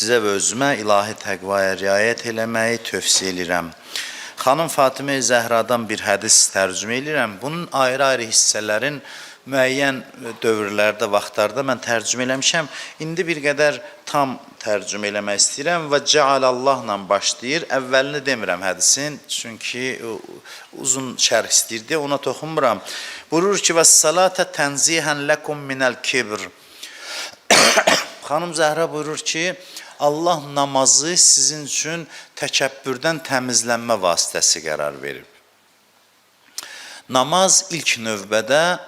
Sizə və özümə ilahi təqvaya riayət eləməyi tövsiyə edirəm. Xanım Fatimə Zəhradan bir hədis tərcümə edirəm. Bunun ayrı-ayrı hissələrin müəyyən dövrlərdə, vaxtlarda mən tərcümə eləmişəm. İndi bir qədər tam tərcümə eləmək istəyirəm və Cealallahla başlayır. Əvvəlini demirəm hədisin, çünki uzun şərh istəyirdi, ona toxunmuram. Buyurur ki, "Və-salata tənzihən lekum minəl-kibr." Xanım Zəhra buyurur ki, Allah namazı sizin üçün təkəbbürdən təmizlənmə vasitəsi qərar verib. Namaz ilk növbədə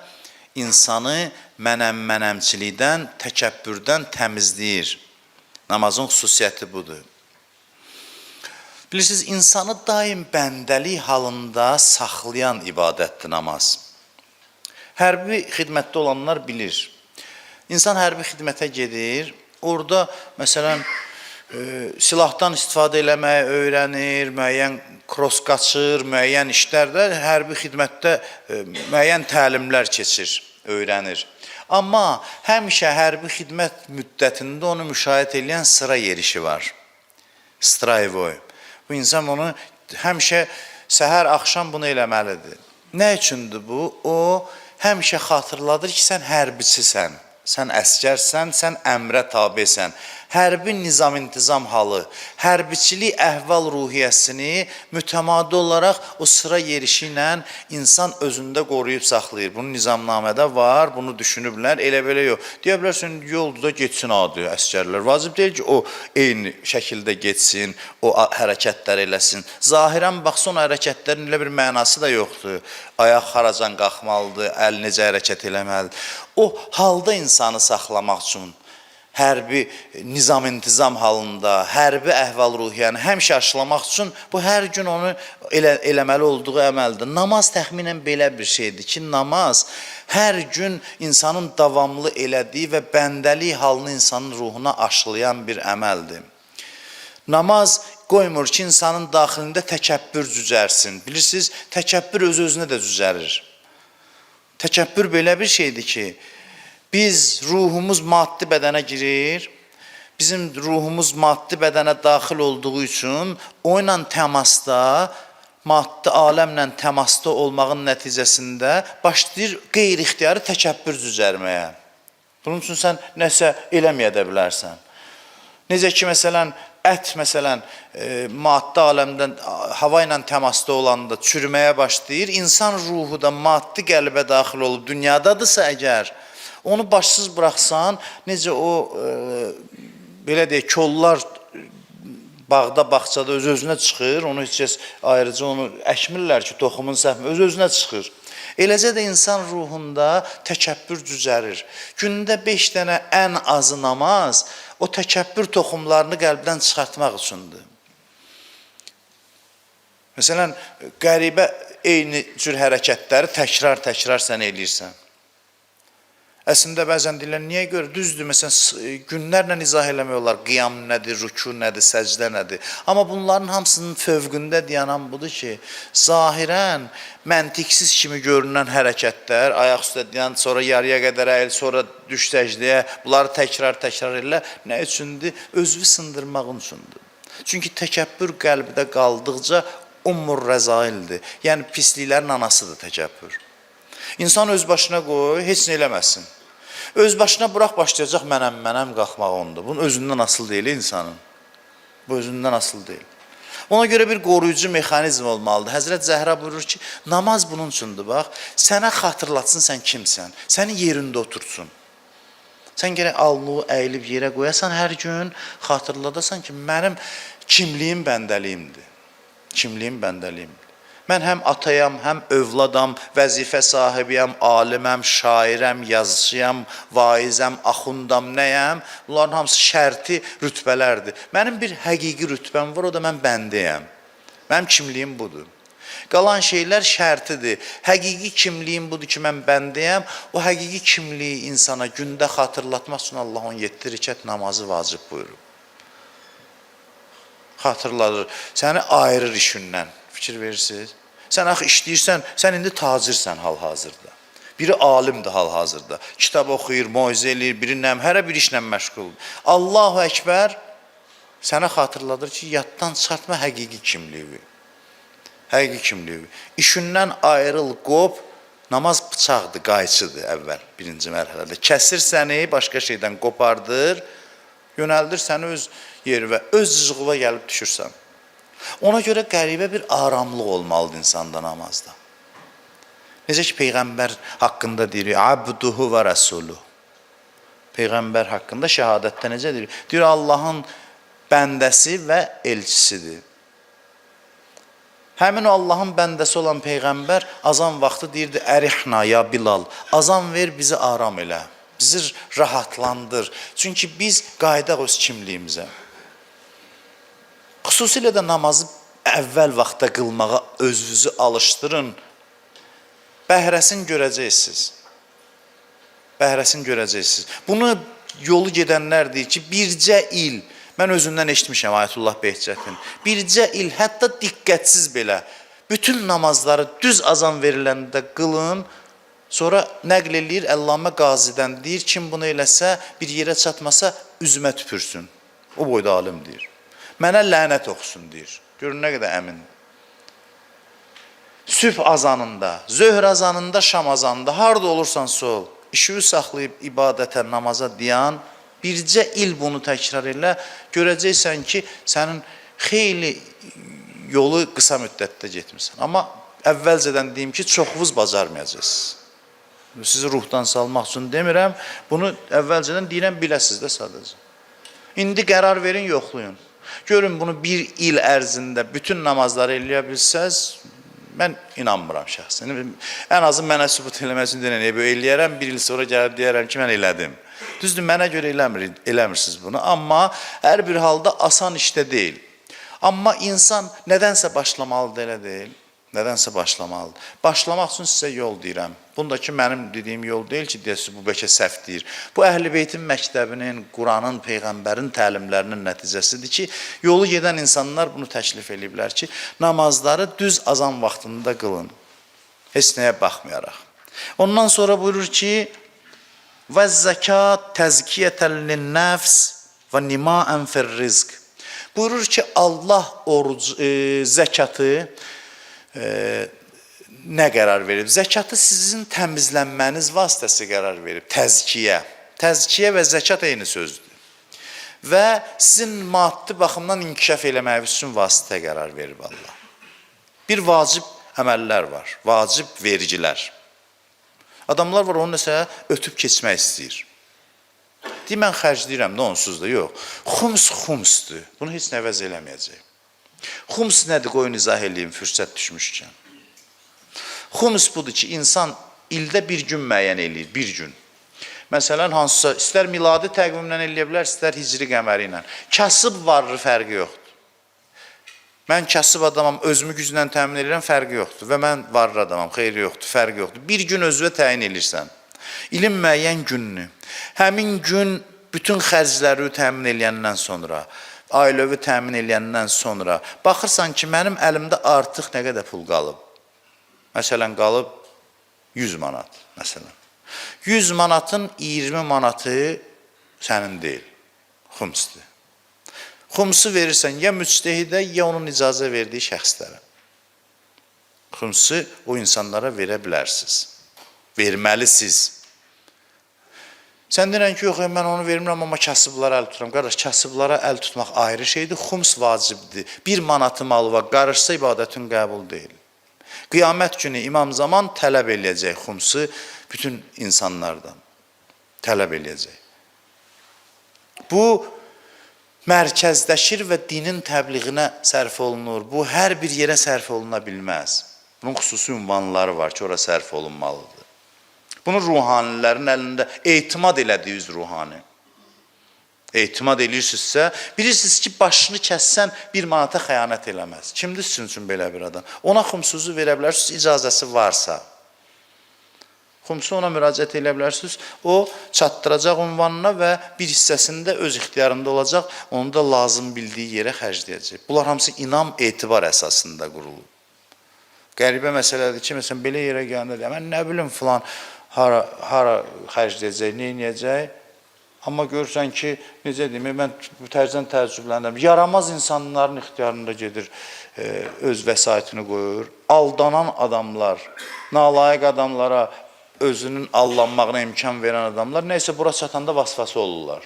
insanı mənəmçilikdən, təkəbbürdən təmizləyir. Namazın xüsusiyyəti budur. Bilirsiniz, insanı daim bəndəlik halında saxlayan ibadətdir namaz. Hərbi xidmətdə olanlar bilir. İnsan hərbi xidmətə gedir, orada məsələn silahdan istifadə eləməyi öyrənir, müəyyən kros qaçır, müəyyən işlərdə hərbi xidmətdə müəyyən təlimlər keçir, öyrənir. Amma həmişə hərbi xidmət müddətində onu müşahidə edən sıra yerişi var. Strayvoy. Bu insan onu həmişə səhər, axşam bunu eləməlidir. Nə üçündür bu? O həmişə xatırladır ki, sən hərbiçisən. Sən əskərsən, sən əmrə tabesən. Hərbi nizam-intizam halı, hərbiçilik əhval-ruhiyyəsini mütəmadi olaraq o sıra yerişi ilə insan özündə qoruyub saxlayır. Bunun nizamnamədə var, bunu düşünüblər, elə belə yox. Deyə bilərsən, yolda da geçsin adi əskərlər. Vacib deyil ki, o eyni şəkildə geçsin, o hərəkətlər eləsin. Zahirən baxsa, o hərəkətlərin elə bir mənası da yoxdur. Ayaq xaracan qalxmalıdır, əl necə hərəkət eləməlidir. O halda insanı saxlamaq üçün, hərbi nizam-intizam halında, hərbi əhval-ruhiyyəni həmişə aşılamaq üçün bu hər gün onu eləməli olduğu əməldir. Namaz təxminən belə bir şeydir ki, namaz hər gün insanın davamlı elədiyi və bəndəlik halını insanın ruhuna aşılayan bir əməldir. Namaz qoymur ki, insanın daxilində təkəbbür cücərsin. Bilirsiniz, təkəbbür öz-özünə də cücərir. Təkəbbür belə bir şeydir ki, biz ruhumuz maddi bədənə girir, bizim ruhumuz maddi bədənə daxil olduğu üçün o ilə təmasda, maddi aləmlə təmasda olmağın nəticəsində başlayır qeyri-ixtiyari təkəbbür cücərməyə. Bunun üçün sən nəsə eləməyə də bilərsən. Necə ki, məsələn, ət maddi aləmdən hava ilə təmasda olanda çürüməyə başlayır, insan ruhu da maddi qəlbə daxil olub dünyadadırsa əgər, onu başsız buraxsan, necə o, belə deyək, kollar bağda, bağçada öz-özünə çıxır, onu heç kəs ayrıca onu əkmirlər ki, toxumun səhmi, öz-özünə çıxır. Eləcə də insan ruhunda təkəbbür cücərir. Gündə 5 dənə ən azı namaz o təkəbbür toxumlarını qəlbdən çıxartmaq üçündür. Məsələn, qəribə eyni cür hərəkətləri təkrar sən eləyirsən. Əslində bəzən deyirlər, niyə görə? Düzdür, məsələn, günlərlə izah eləmək olar, qiyam nədir, rükû nədir, səcdə nədir. Amma bunların hamısının fövqündə dayanan budur ki, zahirən məntiqsiz kimi görünən hərəkətlər, ayaq üstə dayan, sonra yarıya qədər əyil, sonra düş səcdəyə, bunları təkrar elə, nə üçündür? Özünü sındırmaq üçündür. Çünki təkəbbür qəlbdə qaldıqca ummur rəzaildir. Yəni, pisliklərin anasıdır təkəbbür. İnsan öz başına qoy, heç nə eləməsin. Öz başına bıraq başlayacaq mənəm qalxmaq ondur. Bunun özündən asıl deyil insanın. Bu özündən asıl deyil. Ona görə bir qoruyucu mexanizm olmalıdır. Həzrət Zəhra buyurur ki, namaz bunun üçündür, bax. Sənə xatırlatsın sən kimsən, səni yerində oturtsun. Sən gərək alnını əyilib yerə qoyasan, hər gün xatırladasan ki, mənim kimliyim bəndəliyimdir. Kimliyim bəndəliyimdir. Mən həm atayam, həm övladam, vəzifə sahibiyəm, aliməm, şairəm, yazıçıyam, vaizəm, axundam, nəyəm? Bunların hamısı şərti rütbələrdir. Mənim bir həqiqi rütbəm var, o da mən bəndəyəm. Mənim kimliyim budur. Qalan şeylər şərtidir. Həqiqi kimliyim budur ki, mən bəndəyəm. O həqiqi kimliyi insana gündə xatırlatmaq üçün Allah 17 rükət namazı vacib buyurub. Xatırladır, səni ayırır işindən. Fikir verirsiniz. Sən axı işləyirsən, sən indi tacirsən hal-hazırda. Biri alimdir hal-hazırda. Kitab oxuyur, moizə eləyir, biri hərə bir işlə məşğuldur. Allahu Əkbər, sənə xatırladır ki, yaddan çıxartma həqiqi kimliyi. Həqiqi kimliyi. İşindən ayrıl, qop, namaz bıçaqdır, qayçıdır əvvəl, birinci mərhələdə. Kəsir səni, başqa şeydən qopardır, yönəldir səni öz yerivə, öz cızğıva gəlib düşürsən. Ona görə qəribə bir aramlıq olmalıdır insanda namazda. Necə ki, Peyğəmbər haqqında deyir, abduhu və rəsuluhu. Peyğəmbər haqqında şəhadətdə necə deyir? Deyir, Allahın bəndəsi və elçisidir. Həmin Allahın bəndəsi olan Peyğəmbər azan vaxtı deyirdi, ərihna ya Bilal, azan ver, bizi aram elə, bizi rahatlandır. Çünki biz qayıdaq öz kimliyimizə. Xüsusilə də namazı əvvəl vaxtda qılmağa özünüzü alışdırın. Bəhrəsini görəcəksiniz. Bəhrəsini görəcəksiniz. Bunu yolu gedənlər deyir ki, bircə il, mən özündən eşitmişəm Ayətullah Behçətin, bircə il, hətta diqqətsiz belə, bütün namazları düz azan veriləndə qılın, sonra nəql eləyir Əllamə Qazidən, deyir, kim bunu eləsə, bir yerə çatmasa, üzümə tüpürsün. O boyda alim deyir. Mənə lənət oxusun, deyir. Görün, nə qədər əmindir. Sübh azanında, zöhr azanında, şam azanında, harada olursansa ol, işığı saxlayıb ibadətə, namaza diyan, bircə il bunu təkrar elə, görəcəksən ki, sənin xeyli yolu qısa müddətdə getmirsən. Amma əvvəlcədən deyim ki, çoxunuz bacarmayacaqsınız. Sizi ruhdan salmaq üçün demirəm, bunu əvvəlcədən deyirəm, biləsiniz də sadəcə. İndi qərar verin, yoxlayın. Görün, bunu bir il ərzində bütün namazları eləyə bilsəz, mən inanmıram şəxsən. Ən azı mənə sübut eləmək üçün deyən, böyle eləyərəm, bir il sonra gəlib deyərəm ki, mən elədim. Düzdür, mənə görə eləmirsiniz bunu, amma hər bir halda asan işdə deyil. Amma insan nədənsə başlamalıdır, elə deyil. Nədənsə başlamalıdır. Başlamaq üçün sizə yol deyirəm. Bundakı mənim dediyim yol deyil ki, deyəsiniz, bu bəlkə səhv deyir. Bu Əhl-i Beytin məktəbinin, Quranın, Peyğəmbərin təlimlərinin nəticəsidir ki, yolu gedən insanlar bunu təklif ediblər ki, namazları düz azan vaxtında qılın. Heç nəyə baxmayaraq. Ondan sonra buyurur ki, və zəkat təzkiyyətən lin-nəfs və nimaən fir-rizq. Buyurur ki, Allah zəkatı nə qərar verib? Zəkatı sizin təmizlənməniz vasitəsi qərar verib. Təzkiyə. Təzkiyə və zəkat eyni sözdür. Və sizin maddi baxımdan inkişaf eləməyiniz üçün vasitə qərar verib Allah. Bir vacib əməllər var. Vacib vergilər. Adamlar var, onu nəsə ötüb keçmək istəyir. Deyir, mən xərcləyirəm də onsuz da, yox. Xums xumsdur. Bunu heç nə əvəz eləməyəcək. Xums nədir? Qoyun izah eləyim, fürsət düşmüşkən. Xums budur ki, insan ildə bir gün müəyyən eləyir, bir gün. Məsələn, hansısa, istər miladi təqvimlə eləyə bilər, istər hicri qəməri ilə. Kasıb varlı fərqi yoxdur. Mən kasıb adamam, özümü güclə təmin edirəm, fərqi yoxdur. Və mən varlı adamam, xeyri yoxdur, fərqi yoxdur. Bir gün özünə təyin edirsən. İlin müəyyən gününü. Həmin gün bütün xərcləri təmin eləyəndən sonra, ailəvi təmin eləyəndən sonra baxırsan ki, mənim əlimdə artıq nə qədər pul qalıb. Məsələn, qalıb 100 manat. Məsələn. 100 manatın 20 manatı sənin deyil, xumsdur. Xumsu verirsən ya müctehidə, ya onun icazə verdiyi şəxslərə. Xumsu o insanlara verə bilərsiniz. Verməlisiniz. Sən deyirən ki, yox, mən onu vermirəm, amma kasıblara əl tuturam. Qardaş, kasıblara əl tutmaq ayrı şeydir, xums vacibdir. Bir manatı malıva qarışsa ibadətin qəbul deyil. Qiyamət günü İmam Zaman tələb eləyəcək xumsu bütün insanlardan. Tələb eləyəcək. Bu, mərkəzdəşir və dinin təbliğinə sərf olunur. Bu, hər bir yerə sərf oluna bilməz. Bunun xüsusi ünvanları var ki, ora sərf olunmalıdır. Bunu ruhanilərin əlində etimad elədiyiz ruhani. Etimad eləyirsinizsə, bilirsiniz ki, başını kəssən bir manata xəyanət eləməz. Kimdir sizin üçün belə bir adam? Ona xumsuzu verə bilərsiniz, icazəsi varsa. Xumsu ona müraciət eləyə bilərsiniz, o çatdıracaq ünvanına və bir hissəsində öz ixtiyarında olacaq, onu da lazım bildiyi yerə xərcləyəcək. Bunlar hamısı inam, etibar əsasında qurulur. Qəribə məsələdir ki, məsələn, belə yerə gəlində deyəm, mən nə bilim filan, hara xərcləyəcək, nə inəyəcək? Amma görürsən ki, necə deyim, mən tərzdən təəccüblənirəm. Yaramaz insanların ixtiyarında gedir, öz vəsaitini qoyur. Aldanan adamlar, nalayiq adamlara özünün allanmağına imkan verən adamlar nəysə bura çatanda vasvası olurlar.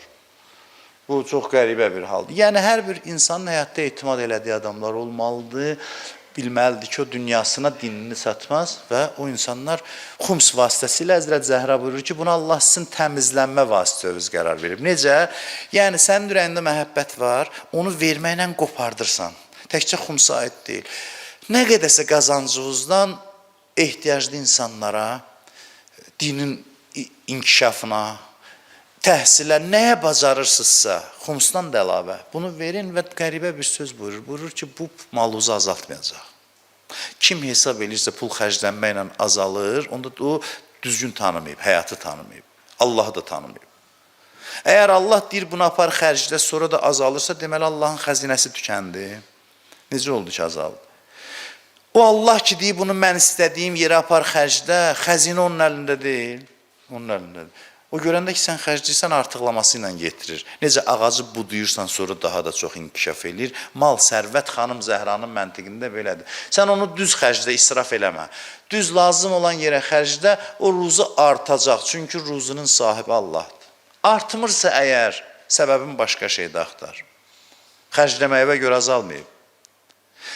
Bu çox qəribə bir haldır. Yəni, hər bir insanın həyatda etimad elədiyi adamlar olmalıdır. Bilməlidir ki, o dünyasına dinini satmaz və o insanlar xums vasitəsilə Həzrət Zəhra buyurur ki, buna Allah sizin təmizlənmə vasitəniz qərar verib. Necə? Yəni, sənin ürəyində məhəbbət var, onu verməklə qopardırsan. Təkcə xumsa aid deyil. Nə qədərsə qazancınızdan ehtiyaclı insanlara, dinin inkişafına, təhsilə, nəyə bacarırsınızsa, xumsdan da əlavə, bunu verin və qəribə bir söz buyurur. Buyurur ki, bu maluzu azaltmayacaq. Kim hesab edirsə pul xərclənməklə azalır, onda o düzgün tanımayıb, həyatı tanımayıb, Allahı da tanımayıb. Əgər Allah deyir, bunu apar xərclə, sonra da azalırsa, deməli Allahın xəzinəsi tükəndi. Necə oldu ki, azaldı? O Allah ki, deyir, bunu mən istədiyim yerə apar xərclə, xəzinə onun əlində deyil, onun əlindədir. O görəndə ki, sən xərcləyirsən, artıqlaması ilə getirir. Necə ağacı buduyursan, sonra daha da çox inkişaf edir. Mal, sərvət xanım Zəhranın məntiqində belədir. Sən onu düz xərclə, israf eləmə. Düz lazım olan yerə xərclə, o ruzu artacaq. Çünki ruzunun sahibi Allahdır. Artmırsa əgər, səbəbin başqa şeydə axtar. Xərcləməyəvə görə azalmayıb.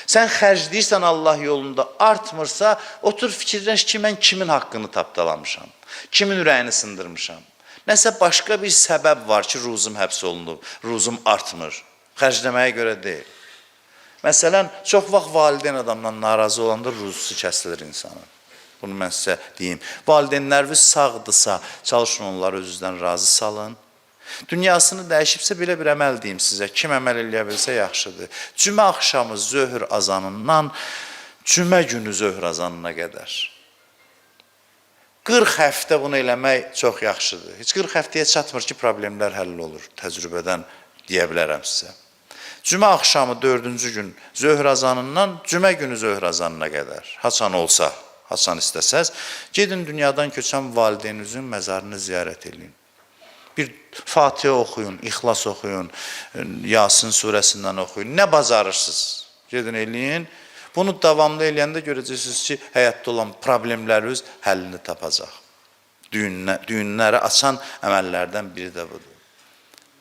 Sən xərcləyirsən Allah yolunda, artmırsa, otur fikirləş ki, mən kimin haqqını tapdalamışam, kimin ürəyini sındırmışam. Nəsə başqa bir səbəb var ki, ruzum həbs olunub, ruzum artmır, xərcləməyə görə deyil. Məsələn, çox vaxt valideyn adamdan narazı olanda ruzusu kəsilir insanın. Bunu mən sizə deyim. Valideynləriniz sağdırsa, çalışın onları özünüzdən razı salın. Dünyasını dəyişibsə belə bir əməl deyim sizə. Kim əməl eləyə bilsə yaxşıdır. Cümə axşamı zöhr azanından cümə günü zöhr azanına qədər. 40 həftə bunu eləmək çox yaxşıdır. Heç 40 həftəyə çatmır ki, problemlər həll olur. Təcrübədən deyə bilərəm sizə. Cümə axşamı 4-cü gün zöhr azanından cümə günü zöhr azanına qədər. Haçan olsa, haçan istəsəz, gedin dünyadan köçən valideyninizin məzarını ziyarət edin. Bir Fatihə oxuyun, İxlas oxuyun, Yasin surəsindən oxuyun. Nə bacarırsınız? Gedin eləyin. Bunu davamlı eləyəndə görəcəksiniz ki, həyatda olan problemləriniz həllini tapacaq. Düyünləri açan əməllərdən biri də budur.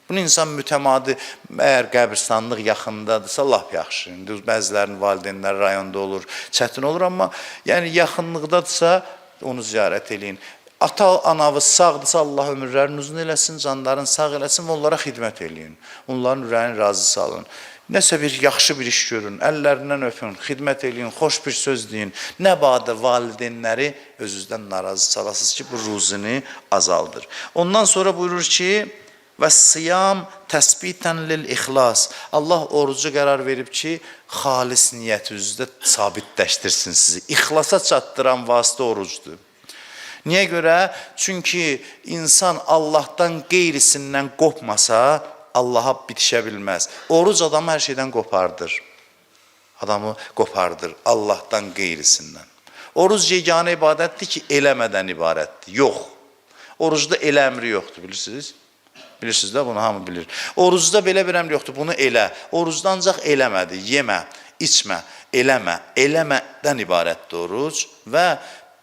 Bunu insan mütəmadi, əgər qəbirstanlıq yaxındadırsa, lap yaxşı. Bəzilərinin valideynləri rayonda olur, çətin olur, amma yəni yaxınlıqdadırsa, onu ziyarət eləyin. Ata-anavız sağdırsa, Allah ömürlərini uzun eləsin, canların sağ eləsin və onlara xidmət eləyin. Onların ürəyini razı salın. Nəsə bir yaxşı bir iş görün, əllərindən öpün, xidmət eləyin, xoş bir söz deyin. Nə badə valideynləri özünüzdən narazı salasınız ki, bu ruzini azaldır. Ondan sonra buyurur ki, və siyam təsbitən lil-ixlas. Allah orucu qərar verib ki, xalis niyyətinizdə sabitləşdirsin sizi. İxlasa çatdıran vasitə orucdur. Niyə görə? Çünki insan Allahdan qeyrisindən qopmasa, Allaha bitişə bilməz. Oruc adamı hər şeydən qopardır. Adamı qopardır Allahdan qeyrisindən. Oruc yeganə ibadətdir ki, eləmədən ibarətdir. Yox. Orucda elə əmri yoxdur, bilirsiniz? Bilirsiniz də, bunu hamı bilir. Orucda belə bir əmr yoxdur, bunu elə. Orucda ancaq eləmədi, yemə, içmə, eləmədən ibarətdir oruc və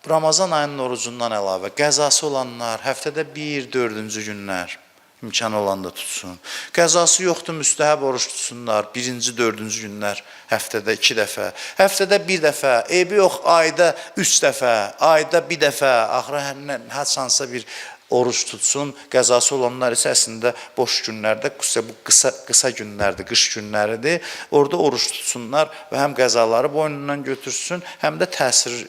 Ramazan ayının orucundan əlavə qəzası olanlar həftədə 1-4-cü günlər imkan olanda tutsun. Qəzası yoxdur, müstəhəb oruç tutsunlar 1-4-cü günlər həftədə 2 dəfə. Həftədə 1 dəfə, eybi yox, ayda 3 dəfə, ayda 1 dəfə, axıra haçansa bir oruç tutsun. Qəzası olanlar isə əslində boş günlərdə, bu qısa günlərdir, qış günləridir. Orada oruç tutsunlar və həm qəzaları boynundan götürsün, həm də təsir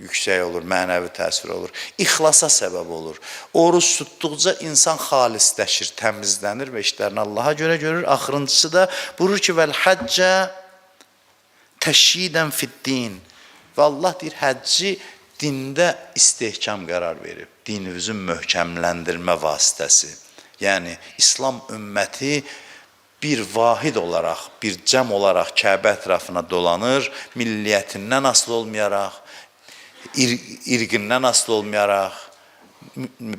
yüksək olur, mənəvi təsir olur. İxlasa səbəb olur. Oruç tutduqca insan xalisləşir, təmizlənir və işlərini Allaha görə görür. Axırıncısı da buyurur ki, vəl-həccə təşyidən fid-din. Və Allah deyir, həcci dində istehkam qərar verib. Dinimizin möhkəmləndirmə vasitəsi. Yəni, İslam ümməti bir vahid olaraq, bir cəm olaraq Kəbə ətrafına dolanır, milliyyətindən asılı olmayaraq, irqindən asılı olmayaraq,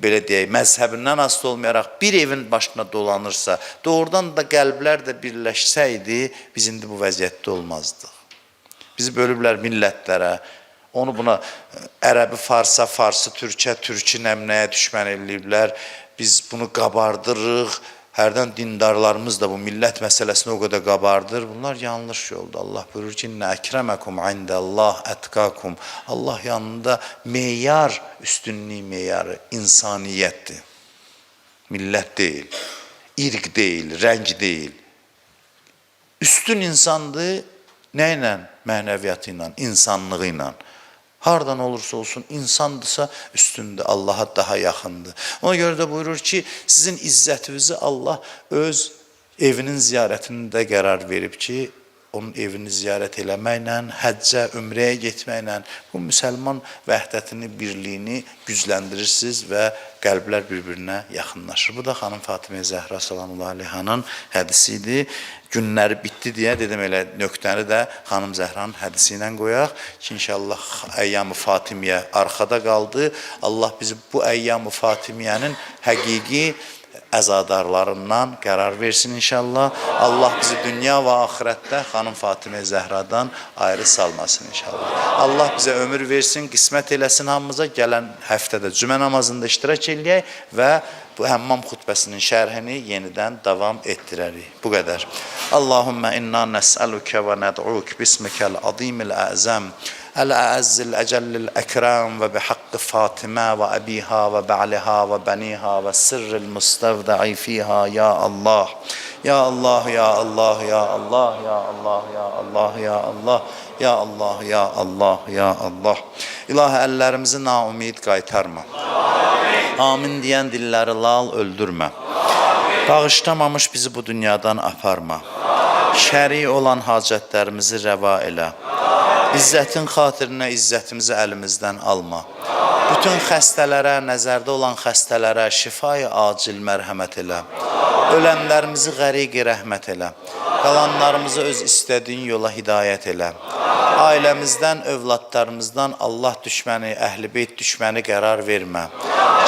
belə deyək, məzhəbindən asılı olmayaraq bir evin başına dolanırsa, doğrudan da qəlblər də birləşsəydi, biz indi bu vəziyyətdə olmazdıq. Bizi bölüblər millətlərə, onu buna ərəbi farsa, farsı türkə, türkü nəmnəyə düşmən eləyiblər. Biz bunu qabardırıq. Hərdən dindarlarımız da bu millət məsələsini o qədər qabardır. Bunlar yanlış yolda. Allah buyurur ki, "İnne ekremekum indəllah etkakum." Allah yanında meyar, üstünlük meyarı insaniyyətdir. Millət deyil, irq deyil, rəng deyil. Üstün insandır, nə ilə? Mənəviyyatı ilə, insanlığı ilə. Hardan olursa olsun insandırsa üstündə, Allaha daha yaxındır. Ona görə də buyurur ki, sizin izzətinizi Allah öz evinin ziyarətində qərar verib ki, onun evini ziyarət eləməklə, həccə, ümrəyə getməklə bu müsəlman vəhdətini, birliyini gücləndirirsiniz və qəlblər bir-birinə yaxınlaşır. Bu da xanım Fatimə Zəhra sallallahu aleyhanın hədisi idi. Günləri bitdi deyə dedim elə nöqtəni də xanım Zəhranın hədisi ilə qoyaq ki, inşallah əyyam-ı Fatimiyə arxada qaldı. Allah bizi bu əyyam-ı Fatimiyənin həqiqi əzadarlarından qərar versin inşallah. Allah bizi dünya və axirətdə xanım Fatimə Zəhradan ayrı salmasın inşallah. Allah bizə ömür versin, qismət eləsin hamımıza. Gələn həftədə cümə namazında iştirak eləyək və bu həmmam xutbəsinin şərhini yenidən davam etdirərik. Bu qədər. Allahümmə inna nəsəlükə və nəd'uk bismikəl azimil əzəm. الأعز الأجل الأكرام وبحق فاطمة وأبيها وبعلها وبنيها والسر المستودع فيها يا الله يا الله يا الله يا الله يا الله يا الله يا الله يا الله يا الله يا Allah. İlahi əllərimizi naumid qaytarma. Amin deyən dilləri lal öldürmə. Bağışlamamış bizi bu dünyadan aparma. Şəri olan hacətlərimizi rəva elə. İzzətin xatirinə izzətimizi əlimizdən alma. Bütün xəstələrə, nəzərdə olan xəstələrə şifayı acil mərhəmət elə. Ölənlərimizi qəriqi rəhmət elə. Qalanlarımızı öz istədiyin yola hidayət elə. Ailəmizdən, övladlarımızdan Allah düşməni, əhl-i beyt düşməni qərar vermə.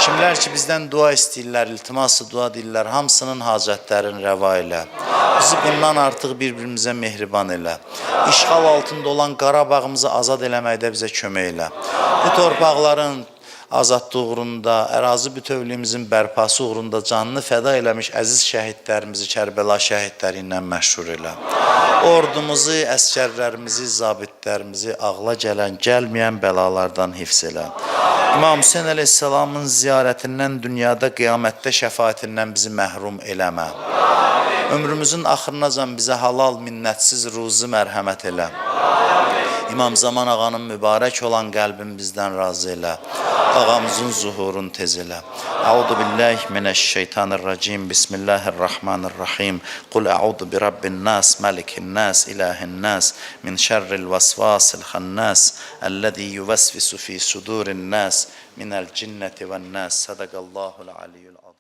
Kimlər ki bizdən dua istəyirlər, iltiması dua deyirlər, hamısının hacətlərini rəva elə. Bizi bundan artıq bir-birimizə mehriban elə. İşğal altında olan Qarabağımızı azad eləməkdə bizə kömək elə. Bu torpaqların azadlığı uğrunda, ərazi bütövlüyümüzün bərpası uğrunda canını fəda eləmiş əziz şəhidlərimizi Kərbəla şəhidləri ilə məşhur elə. Ordumuzu, əskərlərimizi, zabitlərimizi ağla gələn, gəlməyən bəlalardan hifz elə. İmam Hüseyin əleyhissalamın ziyarətindən, dünyada qiyamətdə şəfaətindən bizi məhrum eləmə. Ömrümüzün axırınacan bizə halal, minnətsiz ruzi mərhəmət elə. İmam Zaman ağanın mübarək olan qəlbin bizdən razı elə. Ağamızın zuhurun tez elə. Əudu billahi minəşşeytanirracim. Bismillahirrahmanirrahim. Qul əudu bi rabbin nas, malikin nas, ilahin nas, min şerril vasvasil xannas, əlləzi yuvəsvisu fi sudurin nas, minəl cinnəti vən nas. Sədəqəllahul aliyyul azim.